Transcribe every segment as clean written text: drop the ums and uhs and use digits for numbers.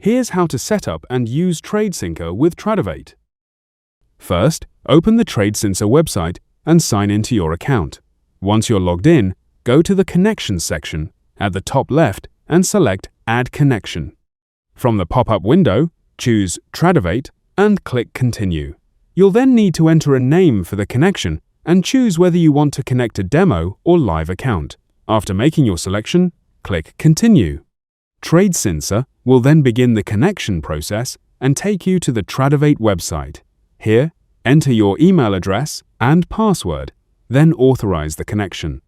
Here's how to set up and use TradeSyncer with Tradovate. First, open the TradeSyncer website and sign into your account. Once you're logged in, go to the Connections section at the top left and select Add Connection. From the pop-up window, choose Tradovate and click Continue. You'll then need to enter a name for the connection and choose whether you want to connect a demo or live account. After making your selection, click Continue. TradeSyncer will then begin the connection process and take you to the Tradovate website. Here, enter your email address and password, then authorize the connection.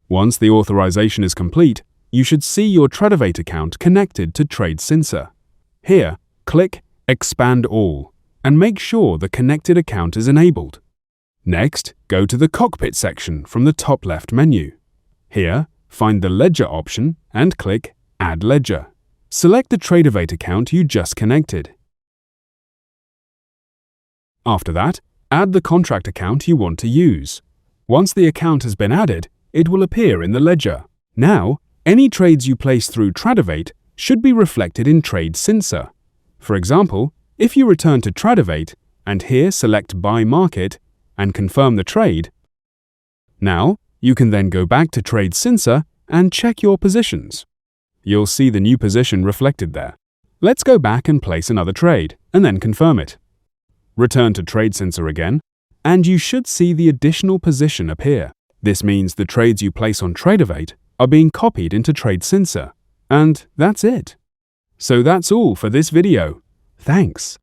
Once the authorization is complete, you should see your Tradovate account connected to TradeSyncer. Here, click Expand All and make sure the connected account is enabled. Next, go to the Cockpit section from the top left menu. Here, find the Ledger option and click Add Ledger. Select the Tradovate account you just connected. After that, add the contract account you want to use. Once the account has been added, it will appear in the ledger. Now, any trades you place through Tradovate should be reflected in TradeSyncer. For example, if you return to Tradovate and here select Buy Market and confirm the trade, now you can then go back to TradeSyncer and check your positions. You'll see the new position reflected there. Let's go back and place another trade and then confirm it. Return to TradeSyncer again, and you should see the additional position appear. This means the trades you place on Tradovate are being copied into TradeSyncer. And that's it. So that's all for this video. Thanks.